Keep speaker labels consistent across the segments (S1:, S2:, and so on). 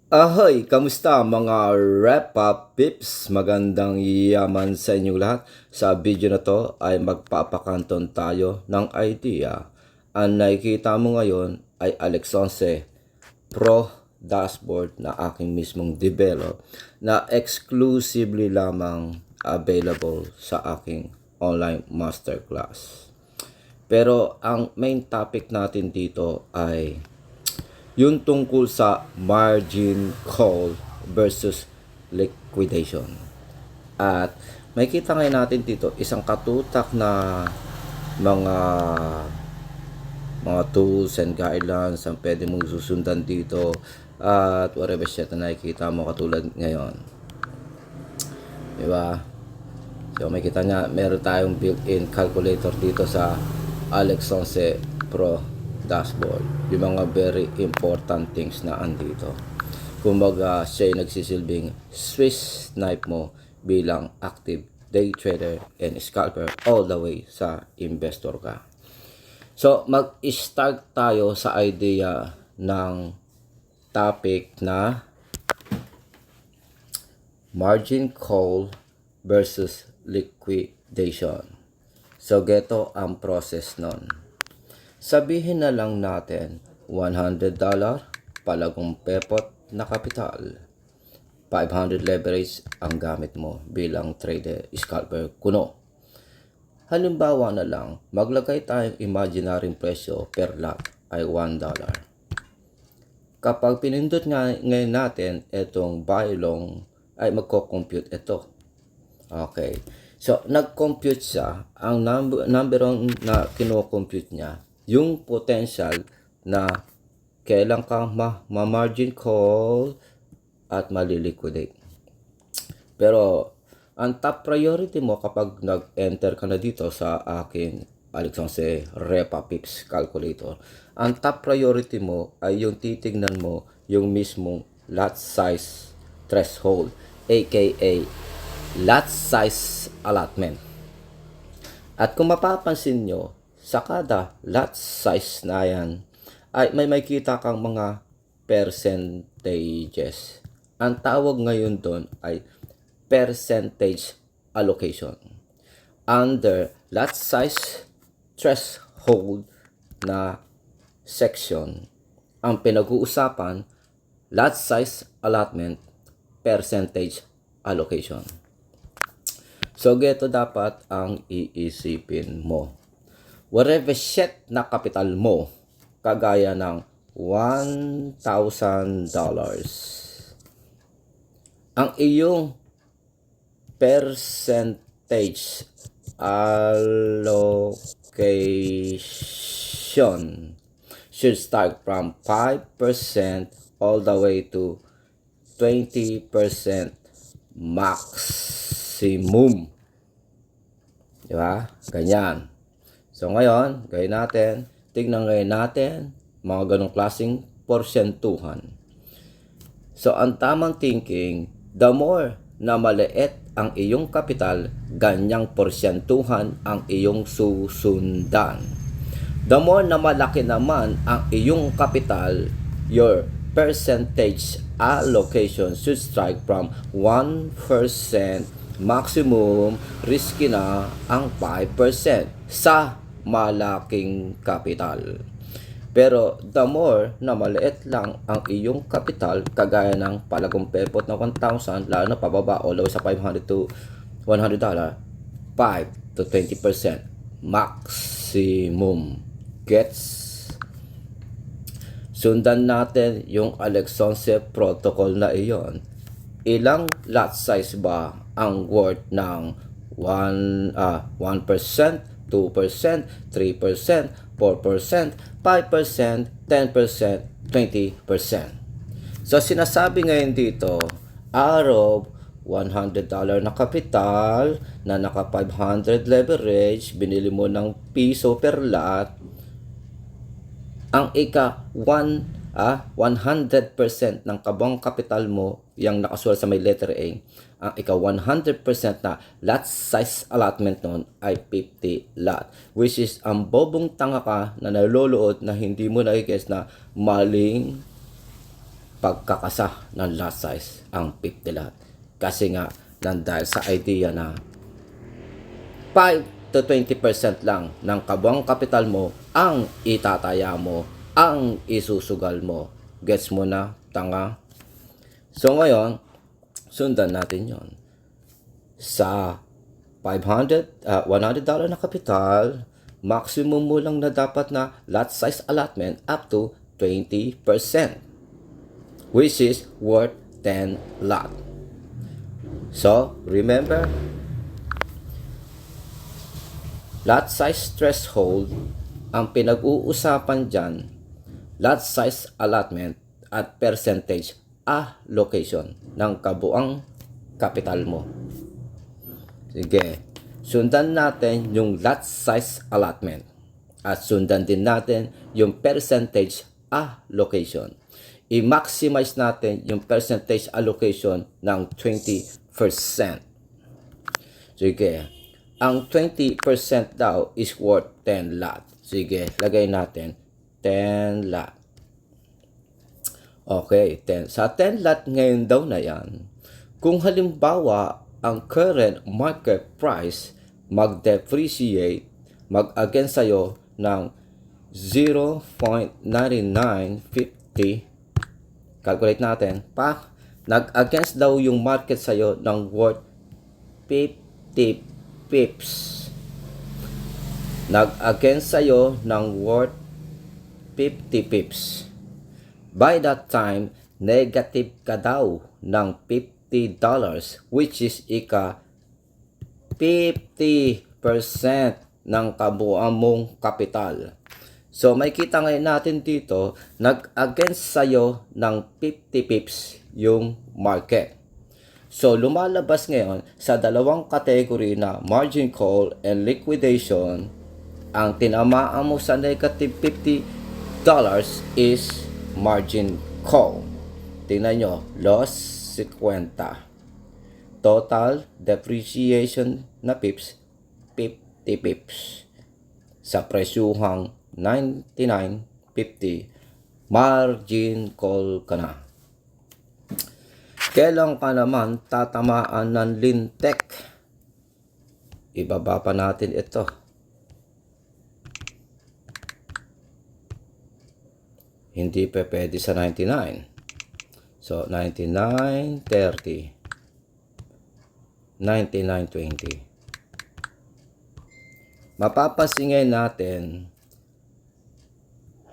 S1: Ahoy! Kamusta mga wrap-up pips? Magandang yaman sa inyong lahat. Sa video na to ay magpapakanton tayo ng idea. Ang nakikita mo ngayon ay Alex 11 Pro dashboard na aking mismong develop na exclusively lamang available sa aking online masterclass. Pero ang main topic natin dito ay yung tungkol sa margin call versus liquidation. At makikita ngayon natin dito isang katutak na mga tools and guidelines ang pwede mong susundan dito at whatever shit na nakikita mo katulad ngayon. Diba? So makikita niya meron tayong built-in calculator dito sa Alex 11 Pro dashboard. Yung mga very important things na andito. Kumbaga, siya ay nagsisilbing Swiss knife mo bilang active day trader and scalper all the way sa investor ka. So, mag-start tayo sa idea ng topic na margin call versus liquidation. So, geto ang process nun. Sabihin na lang natin $100 palagong pepot na kapital. 500 leverage ang gamit mo bilang trader, scalper, kuno. Halimbawa na lang, maglagay tayong imaginary presyo per lot ay $1. Kapag pinindot ngayon natin itong buy long ay magko-compute ito. Okay. So, nag-compute siya. Ang number na kino-compute niya yung potential na kailan kang ma-margin call at maliliquidate. Pero, ang top priority mo kapag nag-enter ka na dito sa akin Alex 11 Repa Pips Calculator, ang top priority mo ay yung titignan mo yung mismong lot size threshold, aka lot size allotment. At kung mapapansin nyo, sa kada lot size na yan, ay may makita kang mga percentages. Ang tawag ngayon doon ay percentage allocation. Under lot size threshold na section, ang pinag-uusapan, lot size allotment, percentage allocation. So, geto dapat ang iisipin mo. Whatever shit na kapital mo, kagaya ng $1,000, ang iyong percentage allocation should start from 5% all the way to 20% maximum. Diba? Ganyan. So, ngayon, gawin natin, tignan ngayon natin, mga ganong klaseng porsyentuhan. So, ang tamang thinking, the more na maliit ang iyong kapital, ganyang porsyentuhan ang iyong susundan. The more na malaki naman ang iyong kapital, your percentage allocation should strike from 1% maximum, risky na ang 5% sa malaking kapital. Pero the more na maliit lang ang iyong kapital, kagaya ng palagong pepot na 1,000, lalo na pababa all the way sa $500 to $100, 5 to 20% maximum. Gets? Sundan natin yung Alex 11 protocol na iyon. Ilang lot size ba ang worth ng 1%, 2%, 3%, 4%, 5%, 10%, 20%. So, sinasabi ngayon dito, out of $100 na kapital na naka 500 leverage, binili mo ng piso per lot, ang 100% ng kabang kapital mo, yung nakasulat sa may letter A, ang 100% na lot size allotment nun ay 50 lot. Which is, ang bobong tanga ka na naluluod na hindi mo na-guess na maling pagkakasa ng lot size ang 50 lot. Kasi nga, dahil sa idea na 5 to 20% lang ng kabuang kapital mo ang itataya mo, ang isusugal mo. Gets mo na, tanga? So ngayon, sundan natin yon. Sa $100 na kapital, maximum mo lang na dapat na lot size allotment up to 20%, which is worth 10 lot. So, remember, lot size threshold, ang pinag-uusapan dyan, lot size allotment at percentage allocation ng kabuang kapital mo. Sige, sundan natin yung lot size allotment at sundan din natin yung percentage allocation. I-maximize natin yung percentage allocation ng 20%. Sige, ang 20% daw is worth 10 lot. Sige, lagay natin 10 lot. Okay, 10. Sa 10 lot ngayon daw na yan, kung halimbawa ang current market price mag-depreciate, mag-against sa'yo ng 0.9950, calculate natin, nag-against daw yung market sa'yo ng worth 50 pips. Nag-against sa'yo ng worth 50 pips. By that time, negative ka daw ng $50, which is ika 50% ng kabuuan mong kapital. So, may kita ngayon natin dito, nag-against sa'yo ng 50 pips yung market. So, lumalabas ngayon sa dalawang category na margin call and liquidation. Ang tinamaan mo sa negative $50 is margin call. Tingnan nyo, loss 50. Total depreciation na pips, 50 pips. Sa presyuhang 99.50, margin call ka na. Kailan ka naman tatamaan ng lintek? Ibaba pa natin ito. Hindi pa pwede sa 99. So, 99.30. 99.20. Mapapasingay natin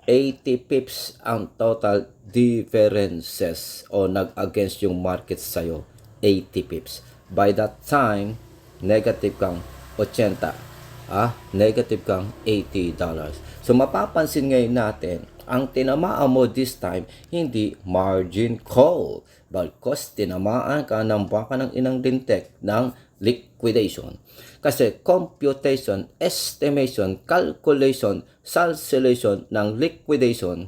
S1: 80 pips ang total differences o nag-against yung market sa'yo. 80 pips. By that time, negative kang 80. Negative kang $80. So, mapapansin ngayon natin, ang tinamaan mo this time, hindi margin call. Balkos, tinamaan ka ng baka ng inang lintek ng liquidation. Kasi computation, estimation, calculation, calculation ng liquidation,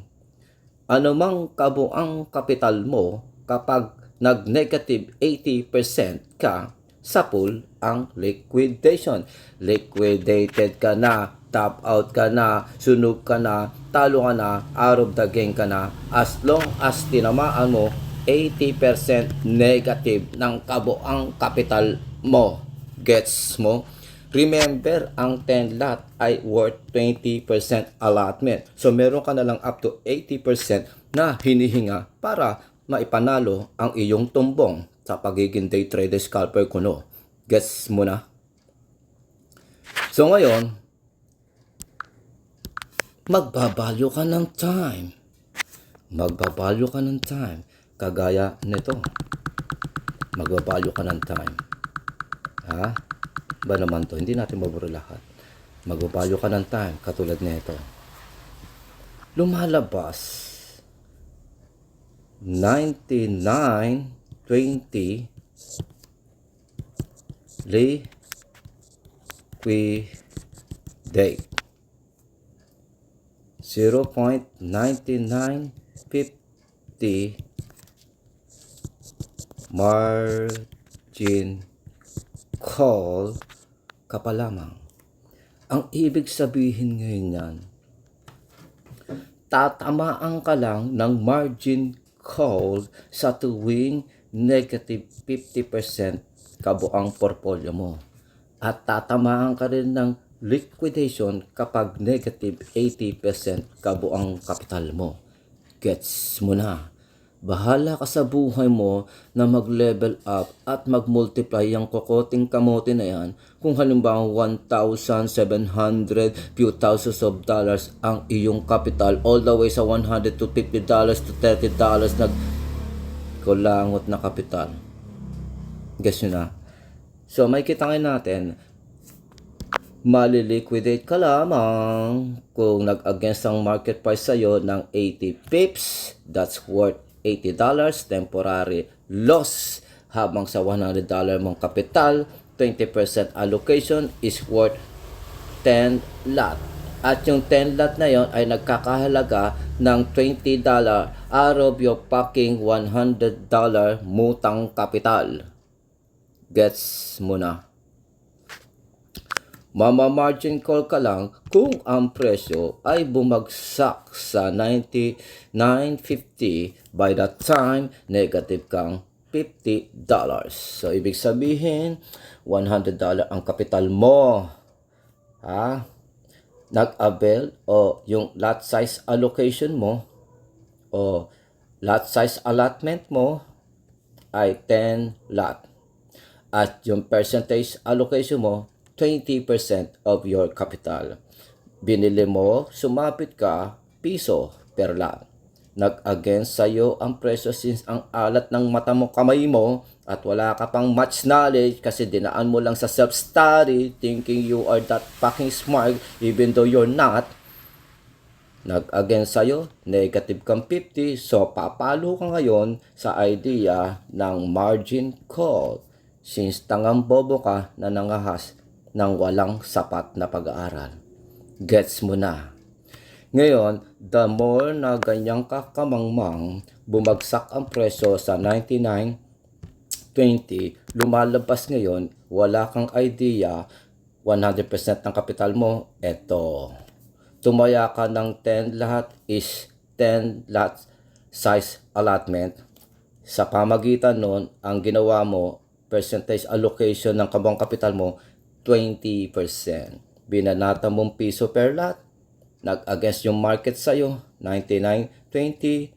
S1: anumang kabuang kapital mo kapag nag-negative 80% ka, sa pool ang liquidation. Liquidated ka na, top out ka na, sunog ka na, talo ka na, out of the game ka na, as long as tinamaan mo 80% negative ng kabuang kapital mo. Gets mo? Remember, ang 10 lot ay worth 20% allotment. So, meron ka na lang up to 80% na hinihinga para maipanalo ang iyong tumbong sa pagiging day trader scalper kuno. Gets mo na? So, ngayon, magbabalyo ka ng time. Magbabalyo ka ng time. Kagaya nito. Magbabalyo ka ng time. Ba naman to? Hindi natin maburo lahat. Magbabalyo ka ng time. Katulad nito. Lumalabas 99.20 liquidate 0.9950 margin call ka pa lamang. Ang ibig sabihin ngayon yan, tatamaan ka lang ng margin call sa tuwing negative 50% kabuang portfolio mo. At tatamaan ka rin ng liquidation kapag negative 80% kabuang kapital mo. Gets mo na? Bahala ka sa buhay mo na mag-level up at mag-multiply yung kokoting kamote na yan. Kung halimbawa 1,700 few thousands of dollars ang iyong capital all the way sa 100 to $50 to $30 kulangot na kapital. Guess nyo na? So may kita ngayon natin, maliliquidate ka lamang kung nag-against ang market price sa'yo ng 80 pips. That's worth $80, temporary loss. Habang sa $100 mong kapital, 20% allocation is worth 10 lot. At yung 10 lot na yon ay nagkakahalaga ng $20 out of your fucking $100 mutang kapital. Gets mo na? Mama-margin call ka lang kung ang presyo ay bumagsak sa 99.50 by that time negative kang $50. So, ibig sabihin, $100 ang kapital mo. Ha? Nag-avail o yung lot size allocation mo o lot size allotment mo ay 10 lot. At yung percentage allocation mo, 20% of your capital. Binili mo, sumapit ka, piso per lot. Nag-against sa'yo ang presyo since ang alat ng mata mo, kamay mo, at wala ka pang much knowledge kasi dinaan mo lang sa self-study thinking you are that fucking smart even though you're not. Nag-against sa'yo, negative kang 50, so papalo ka ngayon sa idea ng margin call since tangang bobo ka na nangahas ng walang sapat na pag-aaral. Gets mo na? Ngayon, the more na ganyang kakamangmang, bumagsak ang presyo sa 99.20, lumalabas ngayon, wala kang idea, 100% ng kapital mo, eto. Tumaya ka ng 10 lahat is 10 lot size allotment. Sa pamagitan nun, ang ginawa mo, percentage allocation ng kabuang kapital mo, 20%. Binanata mong piso per lot. Nag-against yung market sa'yo, 99.20.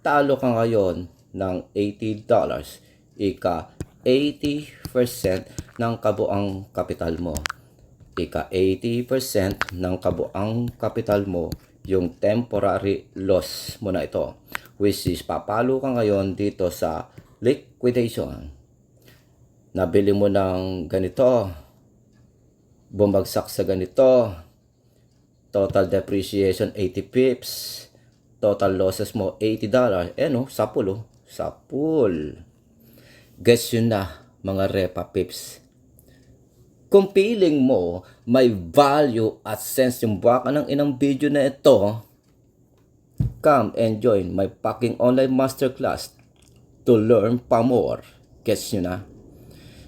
S1: Talo ka ngayon ng $80. Ika 80% ng kabuang kapital mo. Ika 80% ng kabuang kapital mo, yung temporary loss mo na ito. Which is papalo ka ngayon dito sa liquidation. Nabili mo ng ganito, bumagsak sa ganito, total depreciation 80 pips, total losses mo $80. Sapul sapul. Guess yun na mga repa pips. Kung feeling mo may value at sense yung baka ng inang video na ito, come and join my fucking online masterclass to learn pa more. Guess yun na.